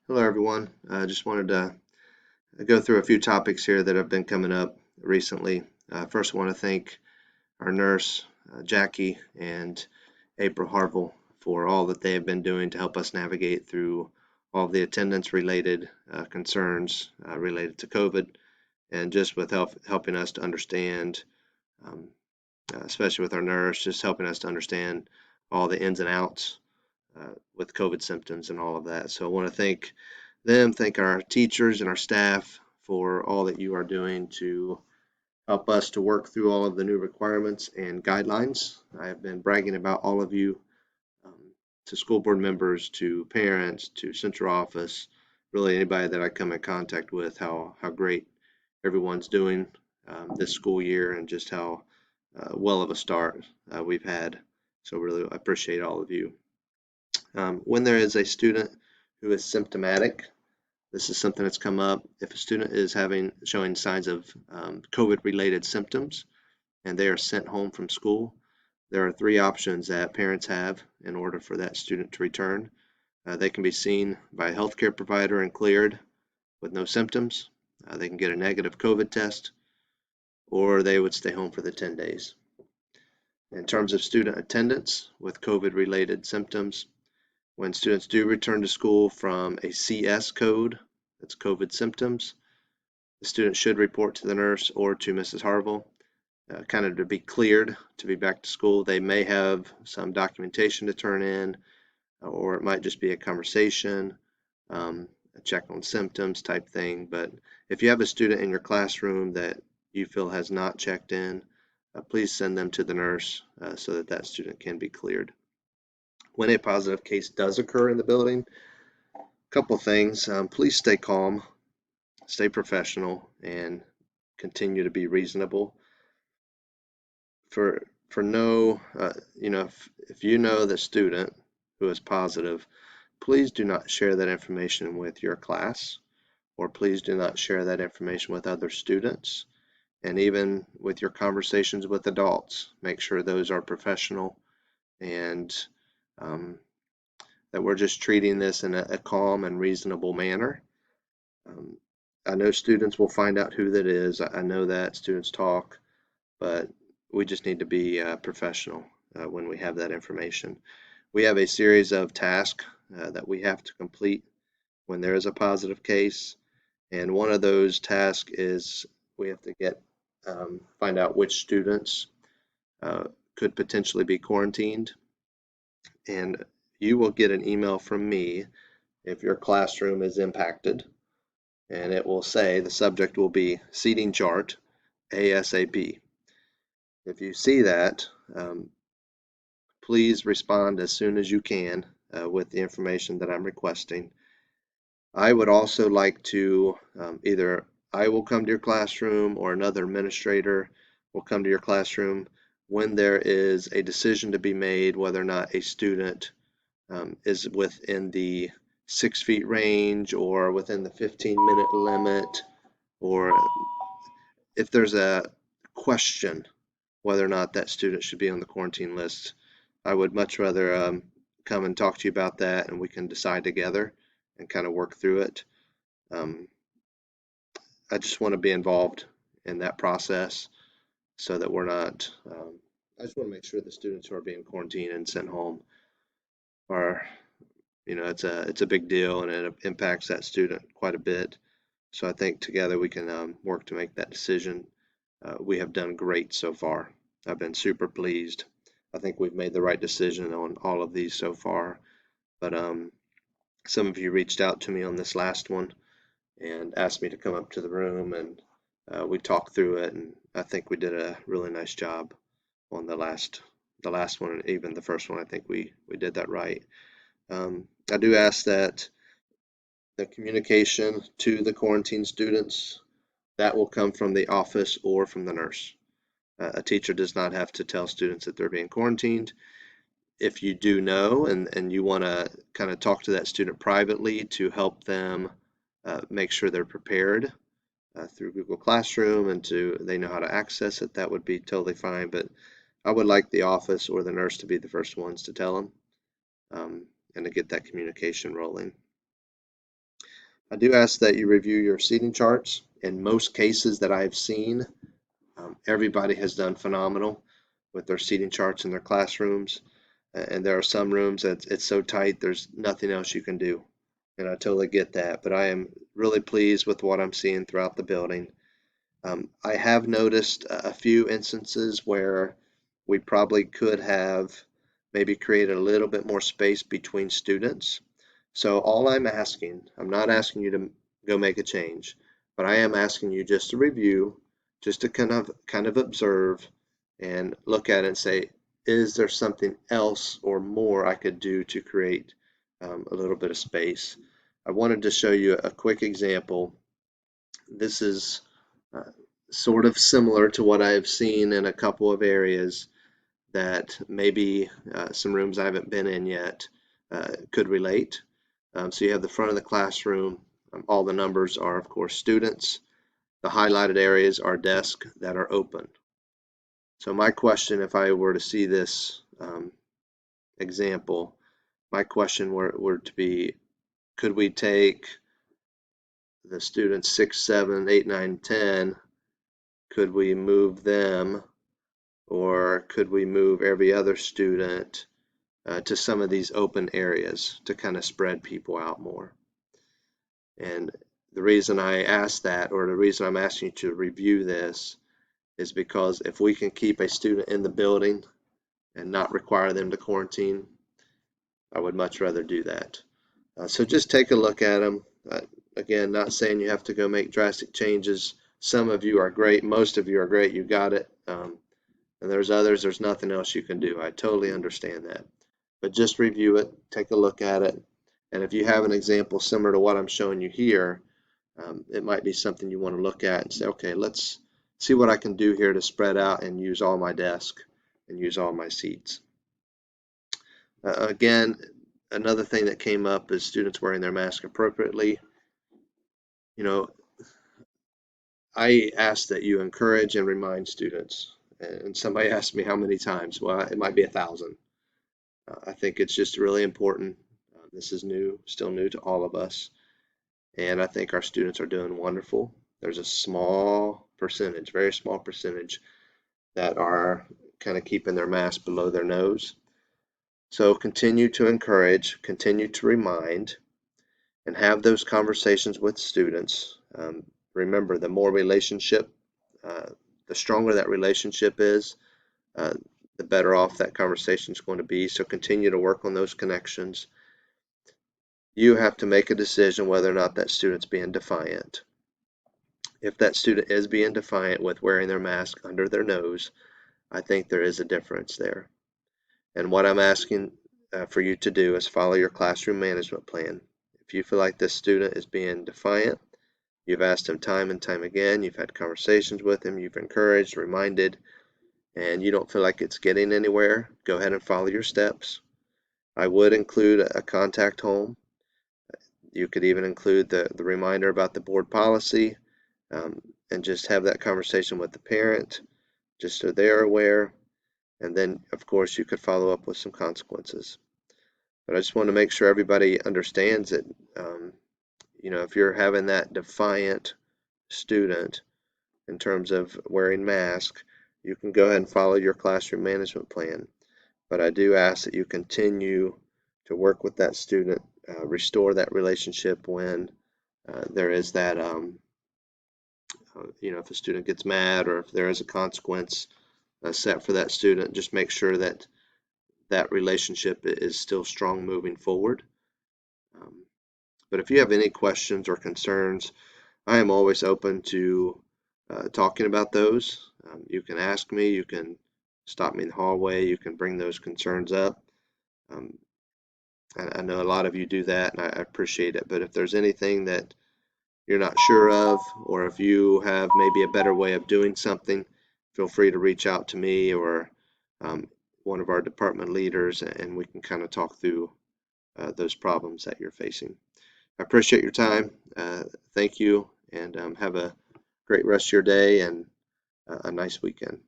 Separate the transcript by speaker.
Speaker 1: Hello, everyone. I just wanted to go through a few topics here that have been coming up recently. First, I want to thank our nurse, Jackie, and April Harville for all that they have been doing to help us navigate through all the attendance related concerns related to COVID, and just with helping us to understand, um, especially with our nurse, just helping us to understand all the ins and outs with COVID symptoms and all of that. So I want to thank them, thank our teachers and our staff for all that you are doing to help us to work through all of the new requirements and guidelines. I have been bragging about all of you um, to school board members, to parents, to central office, really anybody that I come in contact with, how great everyone's doing this school year and just how well of a start we've had. So really I appreciate all of you. When there is a student who is symptomatic, this is something that's come up. If a student is showing signs of COVID-related symptoms and they are sent home from school, there are three options that parents have in order for that student to return. They can be seen by a healthcare provider and cleared with no symptoms. They can get a negative COVID test, or they would stay home for the 10 days. In terms of student attendance with COVID-related symptoms, when students do return to school from a CS code, that's COVID symptoms, the student should report to the nurse or to Mrs. Harville, kind of to be cleared to be back to school. They may have some documentation to turn in, or it might just be a conversation, a check on symptoms type thing. But if you have a student in your classroom that you feel has not checked in, please send them to the nurse so that that student can be cleared. When a positive case does occur in the building, a couple things. Please stay calm, stay professional, and continue to be reasonable. For no, if you know the student who is positive, please do not share that information with your class, or please do not share that information with other students, and even with your conversations with adults. Make sure those are professional and um, that we're just treating this in a calm and reasonable manner. Um, I know students will find out who that is. I know that students talk, but we just need to be professional when we have that information. We have a series of tasks that we have to complete when there is a positive case, and one of those tasks is we have to find out which students uh, could potentially be quarantined, and you will get an email from me if your classroom is impacted, and it will say the subject will be seating chart ASAP. If you see that, please respond as soon as you can with the information that I'm requesting. I would also like to either I will come to your classroom or another administrator will come to your classroom when there is a decision to be made whether or not a student is within the 6 feet range or within the 15-minute limit, or if there's a question whether or not that student should be on the quarantine list. I would much rather come and talk to you about that and we can decide together and kind of work through it. Um, I just want to be involved in that process so that we're not, I just want to make sure the students who are being quarantined and sent home are, it's a big deal and it impacts that student quite a bit. So I think together we can work to make that decision. We have done great so far. I've been super pleased. I think we've made the right decision on all of these so far. But some of you reached out to me on this last one and asked me to come up to the room, and we talked through it, and I think we did a really nice job on the last one, and even the first one. I think we did that right. I do ask that the communication to the quarantine students that will come from the office or from the nurse. A teacher does not have to tell students that they're being quarantined. If you do know and you want to kind of talk to that student privately to help them make sure they're prepared through Google Classroom and they know how to access it, that would be totally fine. But I would like the office or the nurse to be the first ones to tell them and to get that communication rolling. I do ask that you review your seating charts. In most cases that I've seen, everybody has done phenomenal with their seating charts in their classrooms. And there are some rooms that it's so tight, there's nothing else you can do. And I totally get that, but I am really pleased with what I'm seeing throughout the building. I have noticed a few instances where we probably could have maybe created a little bit more space between students. So all I'm not asking you to go make a change, but I am asking you just to review, just to kind of observe and look at it and say, is there something else or more I could do to create a little bit of space? I wanted to show you a quick example. This is uh, sort of similar to what I've seen in a couple of areas that maybe some rooms I haven't been in yet could relate. So you have the front of the classroom. All the numbers are, of course, students. The highlighted areas are desks that are open. So my question, if I were to see this example, my question were to be, could we take the students 6, 7, 8, 9, 10, could we move them, or could we move every other student to some of these open areas to kind of spread people out more? And the reason I ask that, or the reason I'm asking you to review this, is because if we can keep a student in the building and not require them to quarantine, I would much rather do that. So just take a look at them. Again, not saying you have to go make drastic changes. Some of you are great. Most of you are great. You got it. And there's others, there's nothing else you can do. I totally understand that. But just review it, take a look at it. And if you have an example similar to what I'm showing you here, it might be something you want to look at and say, okay, let's see what I can do here to spread out and use all my desk and use all my seats. Again, another thing that came up is students wearing their mask appropriately. You know, I ask that you encourage and remind students. And somebody asked me how many times. Well, it might be 1,000. I think it's just really important. This is new, still new to all of us. And I think our students are doing wonderful. There's a small percentage, very small percentage, that are kind of keeping their mask below their nose. So continue to encourage, continue to remind, and have those conversations with students. Remember, the more relationship, the stronger that relationship is, uh, the better off that conversation is going to be. So continue to work on those connections. You have to make a decision whether or not that student's being defiant. If that student is being defiant with wearing their mask under their nose, I think there is a difference there. And what I'm asking for you to do is follow your classroom management plan. If you feel like this student is being defiant, you've asked him time and time again, you've had conversations with him, you've encouraged, reminded, and you don't feel like it's getting anywhere, go ahead and follow your steps. I would include a contact home. You could even include the reminder about the board policy, and just have that conversation with the parent, just so they're aware. And then, of course, you could follow up with some consequences. But I just want to make sure everybody understands that, if you're having that defiant student in terms of wearing masks, you can go ahead and follow your classroom management plan. But I do ask that you continue to work with that student, restore that relationship when there is that, if a student gets mad or if there is a consequence set for that student, just make sure that that relationship is still strong moving forward. But if you have any questions or concerns, I am always open to talking about those. You can ask me, you can stop me in the hallway, you can bring those concerns up. I know a lot of you do that, and I appreciate it. But if there's anything that you're not sure of, or if you have maybe a better way of doing something, feel free to reach out to me or one of our department leaders, and we can kind of talk through those problems that you're facing. I appreciate your time. Thank you, and have a great rest of your day and a nice weekend.